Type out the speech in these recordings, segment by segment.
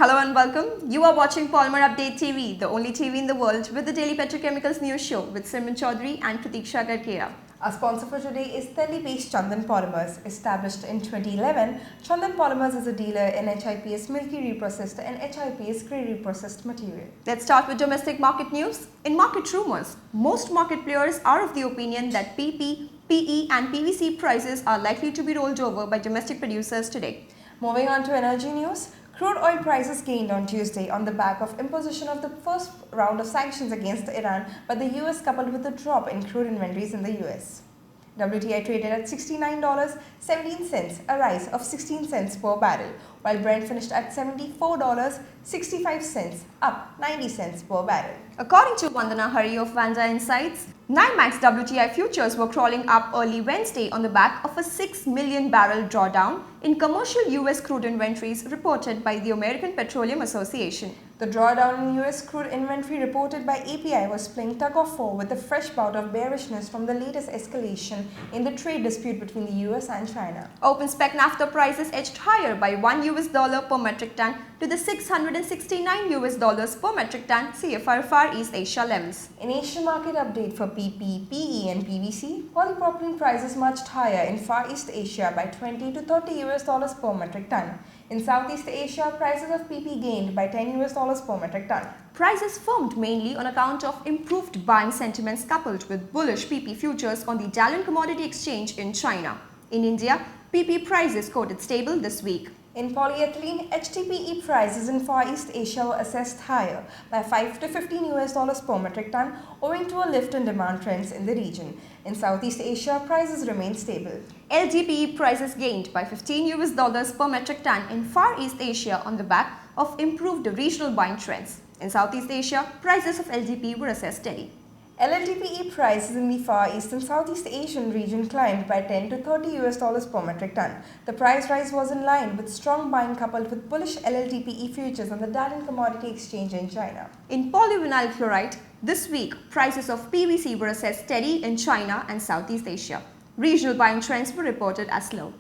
Hello and welcome. You are watching Polymerupdate TV, the only TV in the world with the daily petrochemicals news show with Simran Chaudhary and Pratiksha Garkera. Our sponsor for today is Delhi-based Chandan Polymers. Established in 2011, Chandan Polymers is a dealer in HIPS milky reprocessed and HIPS grey reprocessed material. Let's start with domestic market news. In market rumors, most market players are of the opinion that PP, PE and PVC prices are likely to be rolled over by domestic producers today. Moving on to energy news. Crude oil prices gained on Tuesday on the back of imposition of the first round of sanctions against Iran by the US coupled with a drop in crude inventories in the US. WTI traded at $69.17, a rise of 16 cents per barrel, while Brent finished at $74.65, up 90 cents per barrel. According to Vandana of Vanda Insights, NYMEX WTI Futures were crawling up early Wednesday on the back of a 6 million barrel drawdown in commercial US crude inventories reported by the American Petroleum Association. The drawdown in US crude inventory reported by API was playing tug-of-war with a fresh bout of bearishness from the latest escalation in the trade dispute between the US and China. Open Spec Naphtha prices edged higher by $1 per metric ton to the $669 per metric ton CFR Far East Asia levels. In Asian market update for PP, PE and PVC, polypropylene prices marched higher in Far East Asia by $20 to $30 per metric ton. In Southeast Asia, prices of PP gained by $10 per metric ton. Prices firmed mainly on account of improved buying sentiments coupled with bullish PP futures on the Dalian commodity exchange in China. In India, PP prices quoted stable this week. In polyethylene, HDPE prices in Far East Asia were assessed higher by $5 to $15 per metric ton owing to a lift in demand trends in the region. In Southeast Asia, prices remained stable. LDPE prices gained by $15 per metric ton in Far East Asia on the back of improved regional buying trends. In Southeast Asia, prices of LDPE were assessed steady. LLDPE prices in the Far East and Southeast Asian region climbed by $10 to $30 per metric ton. The price rise was in line with strong buying coupled with bullish LLDPE futures on the Dalian commodity exchange in China. In polyvinyl chloride, this week prices of PVC were assessed steady in China and Southeast Asia. Regional buying trends were reported as low.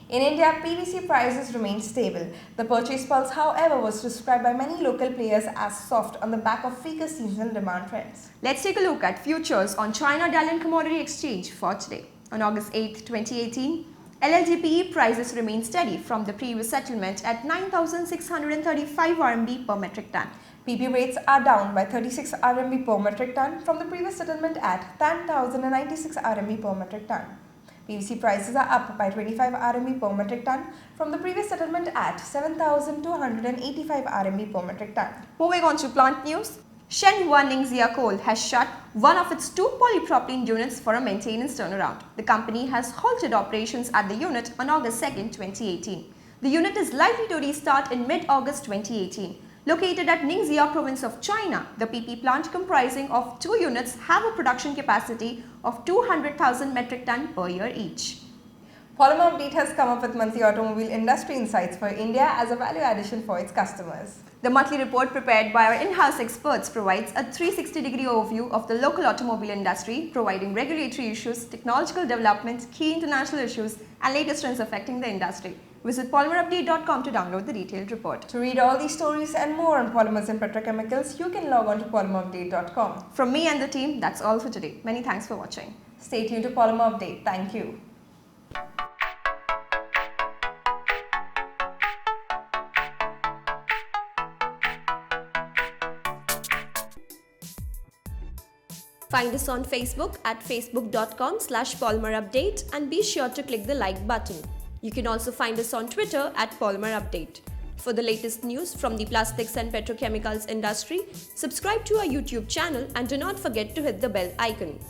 In India, PVC prices remained stable. The purchase pulse, however, was described by many local players as soft on the back of weaker seasonal demand trends. Let's take a look at futures on China Dalian Commodity Exchange for today. On August 8, 2018, LLDPE prices remained steady from the previous settlement at 9,635 RMB per metric ton. PP rates are down by 36 RMB per metric ton from the previous settlement at 10,096 RMB per metric ton. PVC prices are up by 25 RMB per metric ton from the previous settlement at 7,285 RMB per metric ton. Moving on to plant news, Shenhua Ningxia Coal has shut one of its two polypropylene units for a maintenance turnaround. The company has halted operations at the unit on August 2, 2018. The unit is likely to restart in mid-August 2018. Located at Ningxia province of China, the PP plant comprising of two units have a production capacity of 200,000 metric ton per year each. Polymerupdate has come up with monthly automobile industry insights for India as a value addition for its customers. The monthly report prepared by our in-house experts provides a 360-degree overview of the local automobile industry, providing regulatory issues, technological developments, key international issues, and latest trends affecting the industry. Visit polymerupdate.com to download the detailed report. To read all these stories and more on polymers and petrochemicals, you can log on to polymerupdate.com. From me and the team, that's all for today. Many thanks for watching. Stay tuned to Polymer Update. Thank you. Find us on Facebook at facebook.com/polymerupdate and be sure to click the like button. You can also find us on Twitter at Polymerupdate. For the latest news from the plastics and petrochemicals industry, subscribe to our YouTube channel and do not forget to hit the bell icon.